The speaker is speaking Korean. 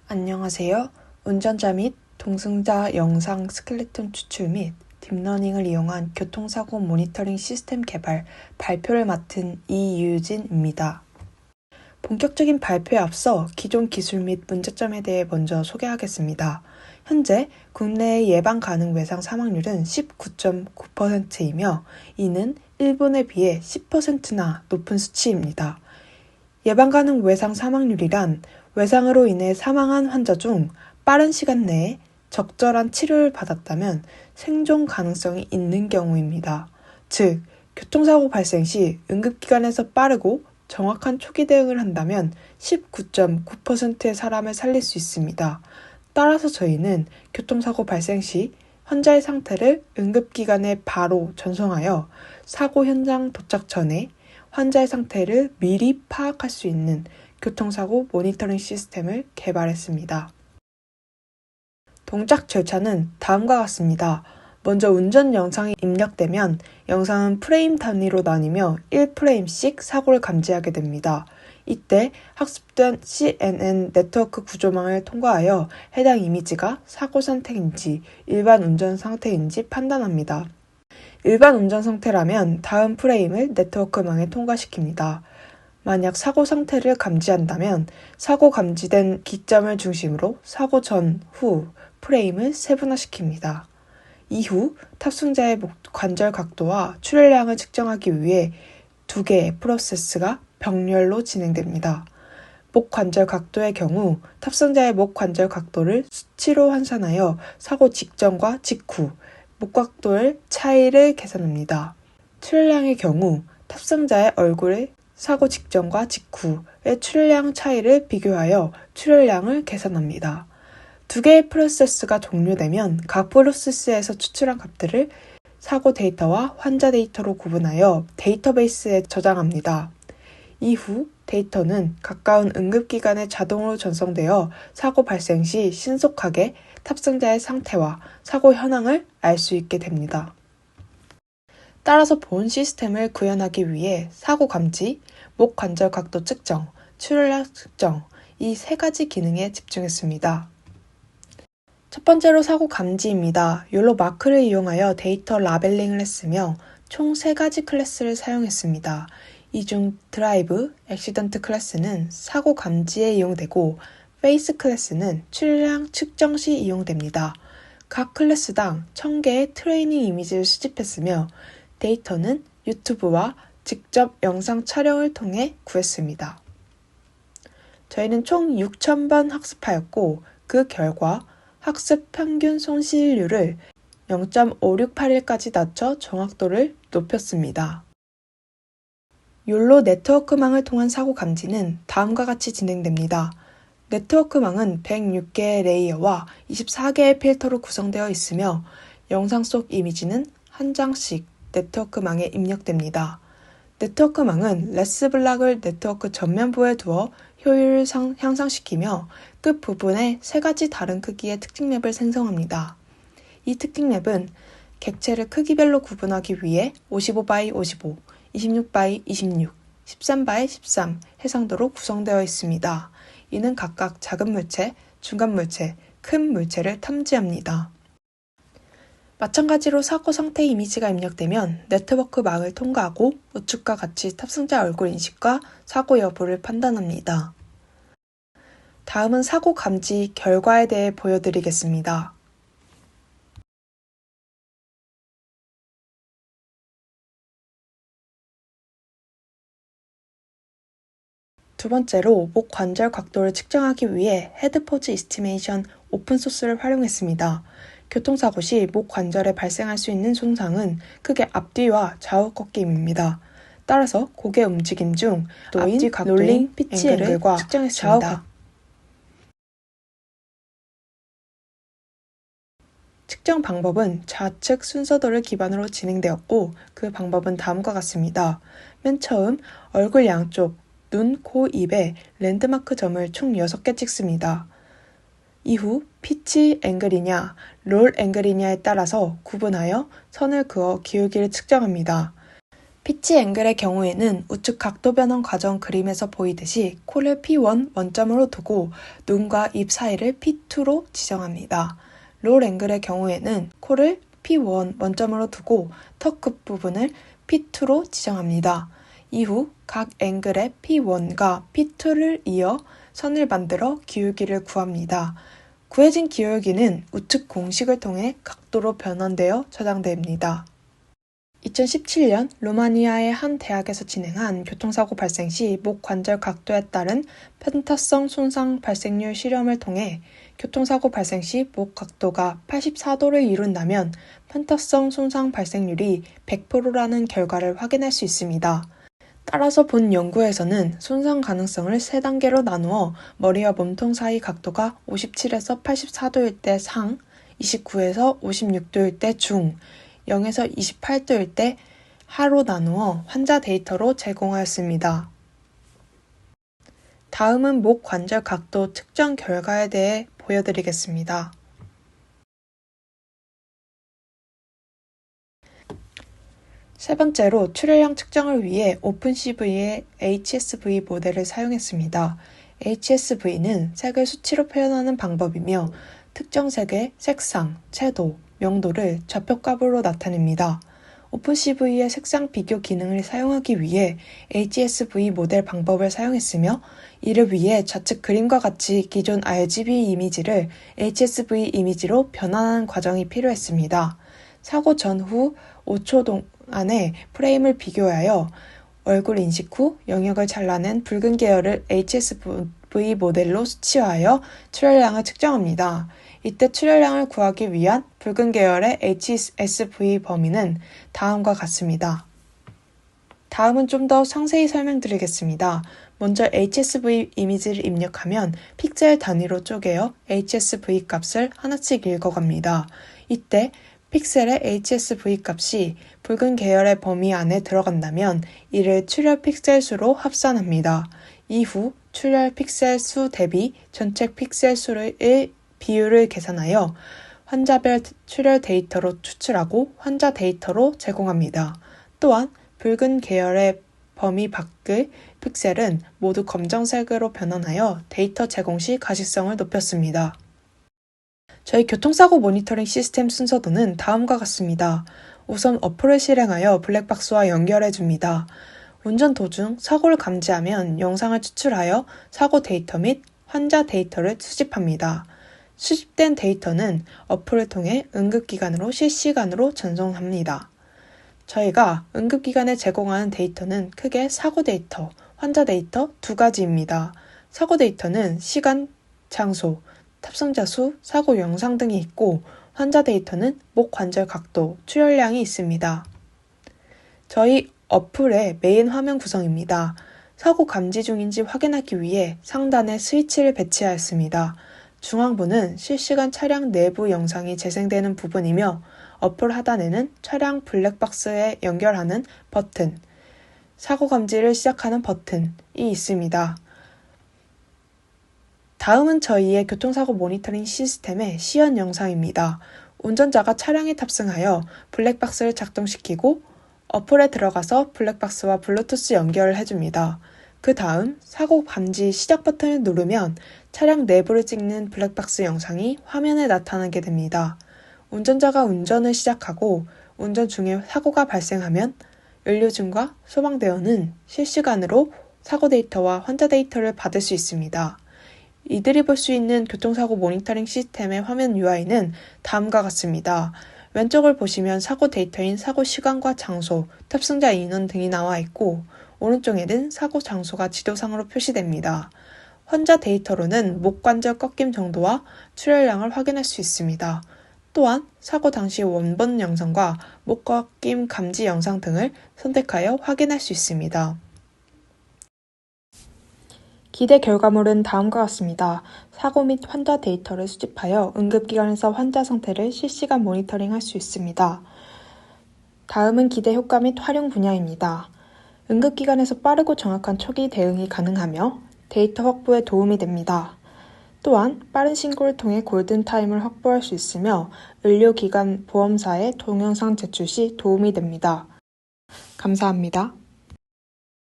안녕하세요. 운전자 및 동승자 영상 스켈레톤 추출 및 딥러닝을 이용한 교통사고 모니터링 시스템 개발 발표를 맡은 이유진입니다. 본격적인 발표에 앞서 기존 기술 및 문제점에 대해 먼저 소개하겠습니다. 현재 국내의 예방 가능 외상 사망률은 19.9%이며 이는 일본에 비해 10%나 높은 수치입니다. 예방 가능 외상 사망률이란 외상으로 인해 사망한 환자 중 빠른 시간 내에 적절한 치료를 받았다면 생존 가능성이 있는 경우입니다. 즉, 교통사고 발생 시 응급기관에서 빠르고 정확한 초기 대응을 한다면 19.9%의 사람을 살릴 수 있습니다. 따라서 저희는 교통사고 발생 시 환자의 상태를 응급기관에 바로 전송하여 사고 현장 도착 전에 환자의 상태를 미리 파악할 수 있는 교통사고 모니터링 시스템을 개발했습니다. 동작 절차는 다음과 같습니다. 먼저 운전 영상이 입력되면 영상은 프레임 단위로 나뉘며 1프레임씩 사고를 감지하게 됩니다. 이때 학습된 CNN 네트워크 구조망을 통과하여 해당 이미지가 사고 상태인지 일반 운전 상태인지 판단합니다. 일반 운전 상태라면 다음 프레임을 네트워크망에 통과시킵니다. 만약 사고 상태를 감지한다면 사고 감지된 기점을 중심으로 사고 전, 후 프레임을 세분화시킵니다. 이후 탑승자의 목 관절 각도와 출혈량을 측정하기 위해 두 개의 프로세스가 병렬로 진행됩니다. 목 관절 각도의 경우 탑승자의 목 관절 각도를 수치로 환산하여 사고 직전과 직후 목 각도의 차이를 계산합니다. 출혈량의 경우 탑승자의 얼굴의 사고 직전과 직후의 출혈량 차이를 비교하여 출혈량을 계산합니다. 두 개의 프로세스가 종료되면 각 프로세스에서 추출한 값들을 사고 데이터와 환자 데이터로 구분하여 데이터베이스에 저장합니다. 이후 데이터는 가까운 응급기관에 자동으로 전송되어 사고 발생 시 신속하게 탑승자의 상태와 사고 현황을 알 수 있게 됩니다. 따라서 본 시스템을 구현하기 위해 사고 감지, 목 관절 각도 측정, 출혈량 측정 이 세 가지 기능에 집중했습니다. 첫 번째로 사고 감지입니다. 욜로 마크를 이용하여 데이터 라벨링을 했으며 총 3가지 클래스를 사용했습니다. 이 중 드라이브, 액시던트 클래스는 사고 감지에 이용되고 페이스 클래스는 출혈량 측정 시 이용됩니다. 각 클래스당 1000개의 트레이닝 이미지를 수집했으며 데이터는 유튜브와 직접 영상 촬영을 통해 구했습니다. 저희는 총 6,000번 학습하였고 그 결과 학습 평균 손실률을 0.5681까지 낮춰 정확도를 높였습니다. 욜로 네트워크망을 통한 사고 감지는 다음과 같이 진행됩니다. 네트워크망은 106개의 레이어와 24개의 필터로 구성되어 있으며 영상 속 이미지는 한 장씩 네트워크망에 입력됩니다. 네트워크망은 레스블락을 네트워크 전면부에 두어 효율을 향상시키며 끝부분에 3가지 다른 크기의 특징 맵을 생성합니다. 이 특징 맵은 객체를 크기별로 구분하기 위해 55x55, 26x26, 13x13 해상도로 구성되어 있습니다. 이는 각각 작은 물체, 중간 물체, 큰 물체를 탐지합니다. 마찬가지로 사고 상태 이미지가 입력되면 네트워크망을 통과하고 우측과 같이 탑승자 얼굴 인식과 사고 여부를 판단합니다. 다음은 사고 감지 결과에 대해 보여드리겠습니다. 두 번째로 목 관절 각도를 측정하기 위해 헤드포즈 이스티메이션 오픈소스를 활용했습니다. 교통사고 시 목 관절에 발생할 수 있는 손상은 크게 앞뒤와 좌우 꺾임입니다. 따라서 고개 움직임 중 앞뒤 각도인 롤링 피치 앵글과 측정했습니다. 측정 방법은 좌측 순서도를 기반으로 진행되었고 그 방법은 다음과 같습니다. 맨 처음 얼굴 양쪽, 눈, 코, 입에 랜드마크 점을 총 6개 찍습니다. 이후 피치 앵글이냐, 롤 앵글이냐에 따라서 구분하여 선을 그어 기울기를 측정합니다. 피치 앵글의 경우에는 우측 각도 변환 과정 그림에서 보이듯이 코를 P1 원점으로 두고 눈과 입 사이를 P2로 지정합니다. 롤 앵글의 경우에는 코를 P1 원점으로 두고 턱 끝부분을 P2로 지정합니다. 이후 각 앵글의 P1과 P2를 이어 선을 만들어 기울기를 구합니다. 구해진 기울기는 우측 공식을 통해 각도로 변환되어 저장됩니다. 2017년 루마니아의 한 대학에서 진행한 교통사고 발생 시 목 관절 각도에 따른 편타성 손상 발생률 실험을 통해 교통사고 발생 시 목 각도가 84도를 이룬다면 편타성 손상 발생률이 100%라는 결과를 확인할 수 있습니다. 따라서 본 연구에서는 손상 가능성을 3단계로 나누어 머리와 몸통 사이 각도가 57에서 84도일 때 상, 29에서 56도일 때 중, 0에서 28도일 때 하로 나누어 환자 데이터로 제공하였습니다. 다음은 목 관절 각도 측정 결과에 대해 보여드리겠습니다. 세 번째로 출혈량 측정을 위해 오픈CV의 HSV 모델을 사용했습니다. HSV는 색을 수치로 표현하는 방법이며 특정 색의 색상, 채도, 명도를 좌표값으로 나타냅니다. 오픈CV의 색상 비교 기능을 사용하기 위해 HSV 모델 방법을 사용했으며 이를 위해 좌측 그림과 같이 기존 RGB 이미지를 HSV 이미지로 변환하는 과정이 필요했습니다. 사고 전후 5초 동안에 프레임을 비교하여 얼굴 인식 후 영역을 잘라낸 붉은 계열을 HSV 모델로 수치화하여 출혈량을 측정합니다. 이때 출혈량을 구하기 위한 붉은 계열의 HSV 범위는 다음과 같습니다. 다음은 좀 더 상세히 설명드리겠습니다. 먼저 HSV 이미지를 입력하면 픽셀 단위로 쪼개어 HSV 값을 하나씩 읽어갑니다. 이때 픽셀의 HSV 값이 붉은 계열의 범위 안에 들어간다면 이를 출혈 픽셀 수로 합산합니다. 이후 출혈 픽셀 수 대비 전체 픽셀 수의 비율을 계산하여 환자별 출혈 데이터로 추출하고 환자 데이터로 제공합니다. 또한 붉은 계열의 범위 밖의 픽셀은 모두 검정색으로 변환하여 데이터 제공 시 가시성을 높였습니다. 저희 교통사고 모니터링 시스템 순서도는 다음과 같습니다. 우선 어플을 실행하여 블랙박스와 연결해줍니다. 운전 도중 사고를 감지하면 영상을 추출하여 사고 데이터 및 환자 데이터를 수집합니다. 수집된 데이터는 어플을 통해 응급기관으로 실시간으로 전송합니다. 저희가 응급기관에 제공하는 데이터는 크게 사고 데이터, 환자 데이터 두 가지입니다. 사고 데이터는 시간, 장소, 탑승자 수, 사고 영상 등이 있고 환자 데이터는 목 관절 각도, 출혈량이 있습니다. 저희 어플의 메인 화면 구성입니다. 사고 감지 중인지 확인하기 위해 상단에 스위치를 배치하였습니다. 중앙부는 실시간 차량 내부 영상이 재생되는 부분이며 어플 하단에는 차량 블랙박스에 연결하는 버튼, 사고 감지를 시작하는 버튼이 있습니다. 다음은 저희의 교통사고 모니터링 시스템의 시연 영상입니다. 운전자가 차량에 탑승하여 블랙박스를 작동시키고 어플에 들어가서 블랙박스와 블루투스 연결을 해줍니다. 그 다음 사고 감지 시작 버튼을 누르면 차량 내부를 찍는 블랙박스 영상이 화면에 나타나게 됩니다. 운전자가 운전을 시작하고 운전 중에 사고가 발생하면 연료증과 소방대원은 실시간으로 사고 데이터와 환자 데이터를 받을 수 있습니다. 이들이 볼 수 있는 교통사고 모니터링 시스템의 화면 UI는 다음과 같습니다. 왼쪽을 보시면 사고 데이터인 사고 시간과 장소, 탑승자 인원 등이 나와 있고 오른쪽에는 사고 장소가 지도상으로 표시됩니다. 환자 데이터로는 목 관절 꺾임 정도와 출혈량을 확인할 수 있습니다. 또한 사고 당시 원본 영상과 목 꺾임 감지 영상 등을 선택하여 확인할 수 있습니다. 기대 결과물은 다음과 같습니다. 사고 및 환자 데이터를 수집하여 응급기관에서 환자 상태를 실시간 모니터링할 수 있습니다. 다음은 기대 효과 및 활용 분야입니다. 응급기관에서 빠르고 정확한 초기 대응이 가능하며 데이터 확보에 도움이 됩니다. 또한 빠른 신고를 통해 골든타임을 확보할 수 있으며 의료기관 보험사에 동영상 제출 시 도움이 됩니다. 감사합니다.